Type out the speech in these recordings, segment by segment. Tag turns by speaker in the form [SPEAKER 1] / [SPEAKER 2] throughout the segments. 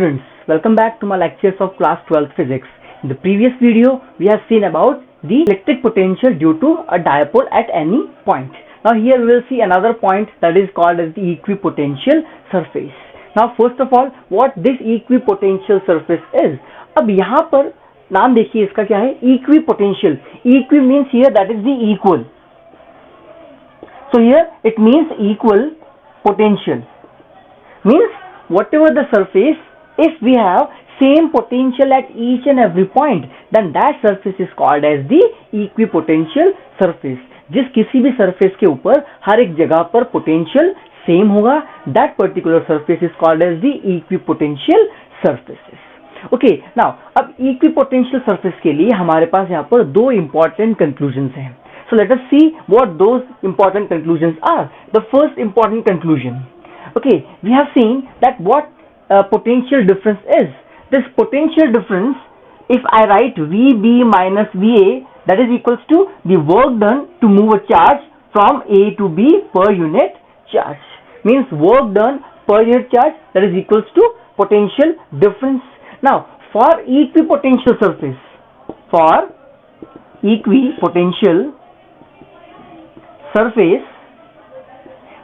[SPEAKER 1] students, welcome back to my lectures of class 12 physics. In the previous video, we have seen about the electric potential due to a dipole at any point. Now here we will see another point that is called as the equipotential surface. Now first of all, what this equipotential surface is? अब यहाँ पर नाम देखिए इसका क्या है, equipotential. Equi means here that is the equal. So here it means equal potential. Means whatever the surface, if we have same potential at each and every point, then that surface is called as the equipotential surface. जिस किसी भी surface के ऊपर हर एक जगह पर potential same होगा, that particular surface is called as the equipotential surfaces. Okay, now अब इक्विपोटेंशियल सरफेस के लिए हमारे पास यहाँ पर दो इंपॉर्टेंट कंक्लूजन्स हैं. So let us see what those important conclusions are. The first important conclusion, okay, we have seen that what potential difference is. This potential difference, if I write VB minus VA, that is equals to the work done to move a charge from A to B per unit charge. Means work done per unit charge, that is equals to potential difference. Now for equipotential surface,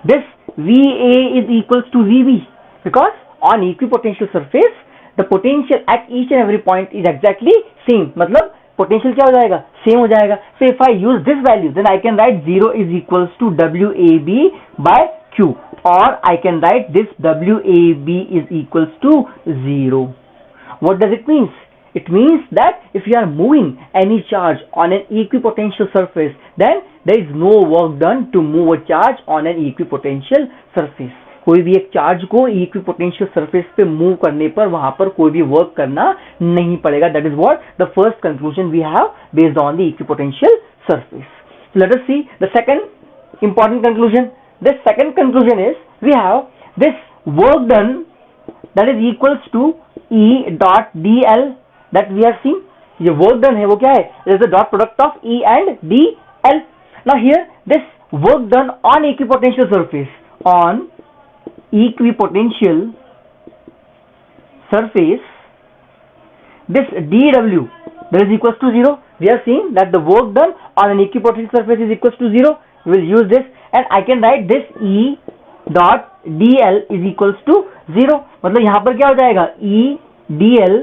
[SPEAKER 1] this VA is equals to VB, because on equipotential surface the potential at each and every point is exactly same. मतलब potential क्या हो जाएगा, same हो जाएगा. So if I use this value, then I can write 0 is equals to WAB by Q, or I can write this WAB is equals to 0. What does it mean? It means that if you are moving any charge on an equipotential surface, then there is no work done to move a charge on an equipotential surface. कोई भी एक charge को equipotential surface पे move करने पर वहां पर कोई भी वर्क करना नहीं पड़ेगा. That is what the first conclusion we have based on the equipotential surface. Let us see the second important conclusion. This second conclusion is we have this work done that is equals to E dot DL that we have seen. ये work done है वो क्या है? It is the dot product of E and DL. Now here this work done on equipotential surface, this dW that is equals to 0. We have seen that the work done on an equipotential surface is equals to 0. We will use this and I can write this E dot DL is equals to 0. मतलब यहाँ पर क्या हो जाएगा, E DL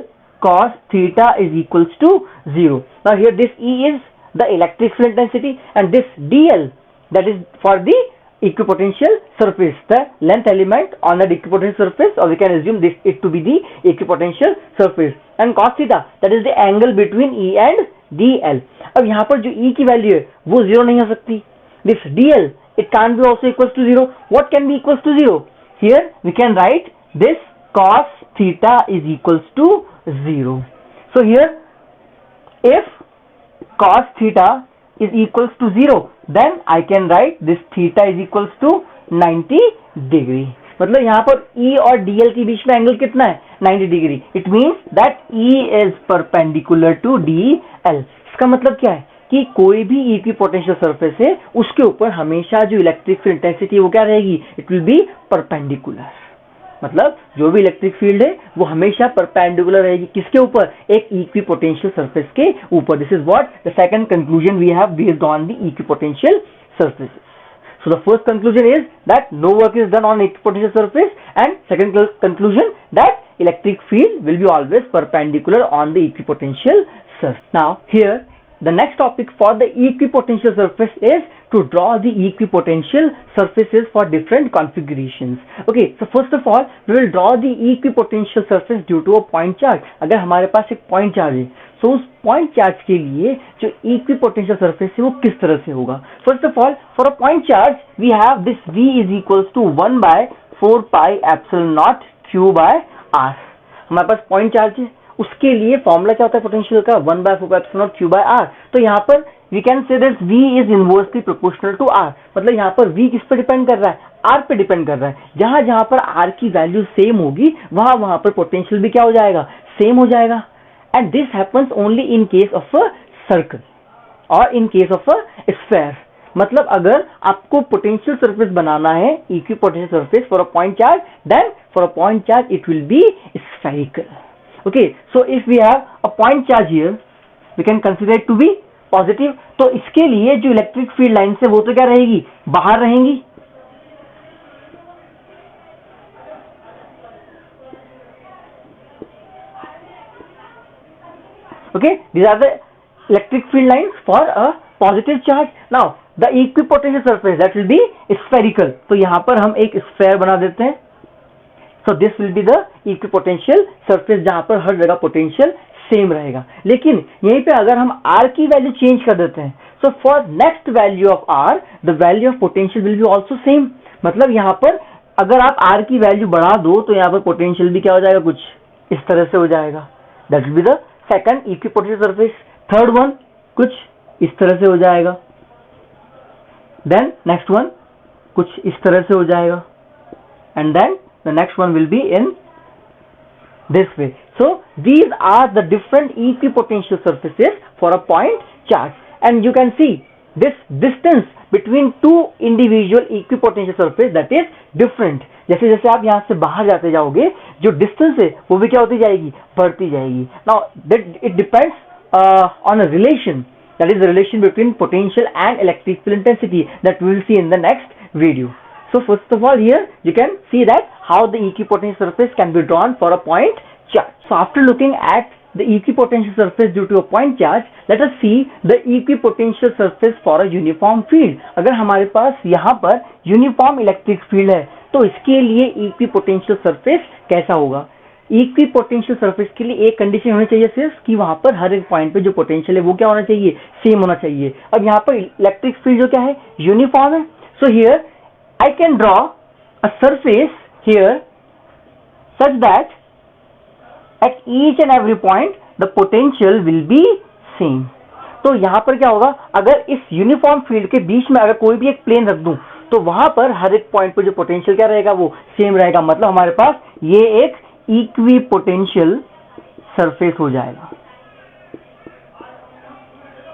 [SPEAKER 1] cos theta is equals to 0. Now here this E is the electric field intensity and this DL that is for the equipotential surface, the length element on the equipotential surface, or we can assume this it to be the equipotential surface, and cos theta that is the angle between E and DL. अब यहाँ पर जो E की value है वो 0 नहीं हो सकती. This DL it can't be also equals to 0. What can be equals to 0? Here we can write this cos theta is equals to 0. So here if cos theta is equals to 0, then I can write this theta is equals to 90 degree. मतलब यहाँ पर E और DL के बीच में angle कितना है, 90 degree. It means that E is perpendicular to DL. इसका मतलब क्या है कि कोई भी इक्विपोटेंशियल सरफेस है उसके ऊपर हमेशा जो इलेक्ट्रिक फील्ड इंटेंसिटी वो क्या रहेगी, इट विल बी परपेंडिकुलर. मतलब जो भी इलेक्ट्रिक फील्ड है वो हमेशा परपेंडिकुलर रहेगी किसके ऊपर, एक इक्विपोटेंशियल सरफेस के ऊपर. This is what the second conclusion we have based on the equipotential surfaces. So the first conclusion is that no work is done on equipotential surface, and second conclusion that electric field will be always perpendicular on the equipotential surface. Now here the next topic for the equipotential surface is to draw the equipotential surfaces for different configurations. Okay, so first of all we will draw the equipotential surface due to a point charge. अगर हमारे पास एक point charge है, so उस point charge के लिए जो equipotential surface है वो किस तरह से होगा. First of all, for a point charge we have this V is equals to 1 by 4 pi epsilon naught Q by R. हमारे पास point charge है, उसके लिए फॉर्मूला क्या होता है पोटेंशियल का, 1 by 4 pi epsilon naught Q by R. तो यहाँ पर we can say that V is inversely proportional to R. मतलब यहाँ पर V किस पे डिपेंड कर रहा है, R पे डिपेंड कर रहा है. जहां जहां पर R की वैल्यू सेम होगी वहां वहां पर पोटेंशियल भी क्या हो जाएगा, सेम हो जाएगा. And this happens only in case of a circle और in case of a sphere. मतलब अगर आपको पोटेंशियल सरफेस बनाना है, equipotential surface for a point charge, then for a point charge it will be spherical. Okay, so if we have a point charge here we can consider it to be positive. तो इसके लिए जो electric field line से वो तो क्या रहेगी, बाहर रहेंगी. Okay, these are the electric field lines for a positive charge. Now the equipotential surface that will be spherical. तो यहां पर हम एक स्फेयर बना देते हैं. So this will be the equipotential surface जहां पर हर जगह पोटेंशियल सेम रहेगा. लेकिन यहीं पे अगर हम R की वैल्यू चेंज कर देते हैं, so for next value of R the value of potential will be also same. मतलब यहां पर अगर आप R की वैल्यू बढ़ा दो तो यहां पर पोटेंशियल भी क्या हो जाएगा, कुछ इस तरह से हो जाएगा. That will be the second equipotential surface. Third one कुछ इस तरह से हो जाएगा. Then next one कुछ इस तरह से हो जाएगा. And then the next one will be in this way. So these are the different equipotential surfaces for a point charge. And you can see this distance between two individual equipotential surface that is different. जैसे जैसे आप यहाँ से बाहर जाते जाओगे जो distance है वो भी क्या होती जाएगी, बढ़ती जाएगी. Now that it depends on a relation, that is the relation between potential and electric field intensity that we will see in the next video. So first of all here you can see that how the equipotential surface can be drawn for a point charge. So after looking at the equipotential surface due to a point charge, let us see the equipotential surface for a uniform field. अगर हमारे पास यहाँ पर uniform electric field है तो इसके लिए equipotential surface कैसा होगा. इक्विपोटेंशियल सरफेस के लिए एक कंडीशन होनी चाहिए सिर्फ कि वहां पर हर एक पॉइंट पे जो पोटेंशियल है वो क्या होना चाहिए, सेम होना चाहिए. अब यहाँ पर इलेक्ट्रिक फील्ड जो क्या है, यूनिफॉर्म है. So here I can draw a surface here such that at each and every point the potential will be same. तो यहाँ पर क्या होगा, अगर इस यूनिफॉर्म फील्ड के बीच में अगर कोई भी एक प्लेन रख दूं तो वहां पर हर एक पॉइंट पर जो पोटेंशियल क्या रहेगा वो सेम रहेगा. मतलब हमारे पास ये एक इक्विपोटेंशियल सरफेस हो जाएगा.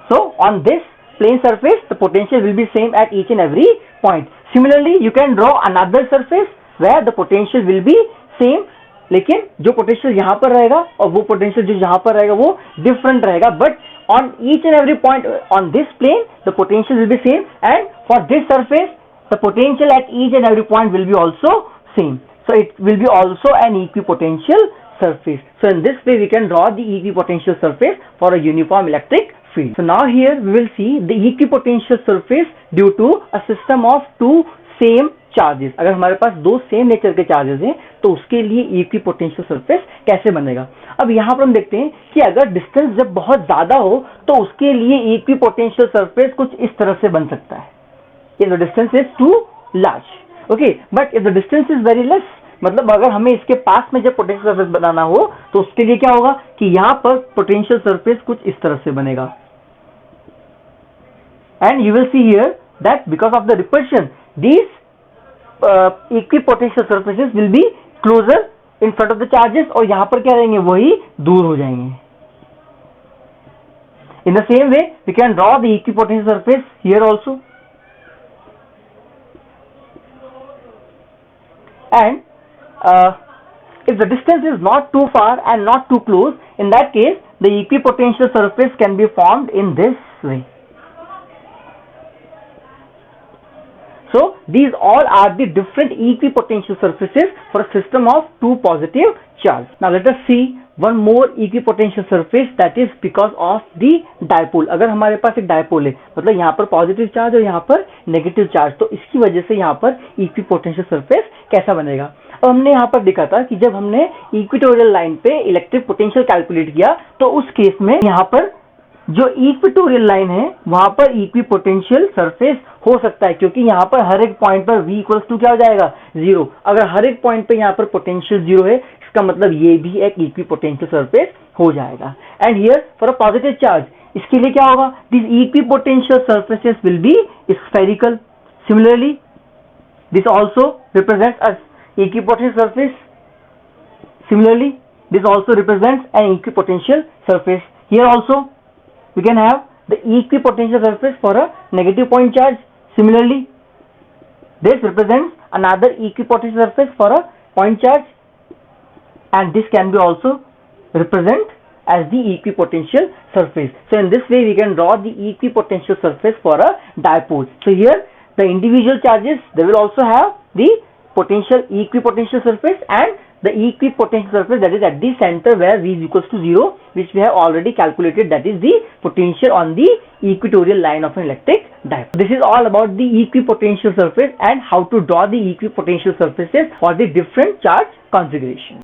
[SPEAKER 1] So on this plane surface the potential will be same at each and every point. Similarly you can draw another surface where the potential will be same, लेकिन जो पोटेंशियल यहां पर रहेगा और वो पोटेंशियल जो यहां पर रहेगा वो डिफरेंट रहेगा. But on each and every point on this plane the potential will be same and for this surface the potential at each and every point will be also same. So it will be also an equipotential surface. So in this way we can draw the equipotential surface for a uniform electric field. So now here we will see the equipotential surface due to a system of two same charges. अगर हमारे पास दो same nature के charges हैं तो उसके लिए equipotential surface कैसे बनेगा. अब यहाँ पर हम देखते हैं कि अगर डिस्टेंस जब बहुत ज्यादा हो तो उसके लिए इक्विपोटेंशियल सरफेस कुछ इस तरह से बन सकता है. If the distance is too large, okay, but if the distance is very less, मतलब अगर हमें इसके पास में जब पोटेंशियल सरफेस बनाना हो तो उसके लिए क्या होगा कि यहाँ पर पोटेंशियल सरफेस कुछ इस तरह से बनेगा. And you will see here that because of the repulsion these equipotential surfaces will be closer in front of the charges और यहां पर क्या रहेंगे, वही दूर हो जाएंगे. In the same way we can draw the equipotential surface here also. And if the distance is not too far and not too close, in that case the equipotential surface can be formed in this way. So these all are the different equipotential surfaces for a system of two positive charge. Now let us see one more equipotential surface that is because of the dipole. अगर हमारे पास एक dipole है, मतलब यहाँ पर positive charge और यहाँ पर नेगेटिव चार्ज, तो इसकी वजह से यहाँ पर इक्विपोटेंशियल सरफेस कैसा बनेगा. अब हमने यहाँ पर देखा था कि जब हमने इक्वेटोरियल लाइन पे इलेक्ट्रिक पोटेंशियल कैलकुलेट किया तो उस केस में यहाँ पर जो इक्वेटोरियल लाइन है वहां पर इक्विपोटेंशियल सरफेस हो सकता है, क्योंकि यहाँ पर हर एक पॉइंट पर v इक्वल्स टू क्या हो जाएगा, जीरो. अगर हर एक पॉइंट पे यहाँ पर पोटेंशियल जीरो है इसका मतलब ये भी एक इक्विपोटेंशियल सरफेस हो जाएगा. And here for a positive charge इसके लिए क्या होगा, this equipotential surfaces will be spherical. Similarly this also represents a equipotential surface. Similarly this also represents an equipotential surface. Here also we can have the equipotential surface for a negative point charge. Similarly this represents another equipotential surface for a point charge, and this can be also represent as the equipotential surface. So in this way we can draw the equipotential surface for a dipole. So here the individual charges, they will also have the equipotential surface and the equipotential surface that is at the center where V is equals to 0, which we have already calculated, that is the potential on the equatorial line of an electric dipole. This is all about the equipotential surface and how to draw the equipotential surfaces for the different charge configurations.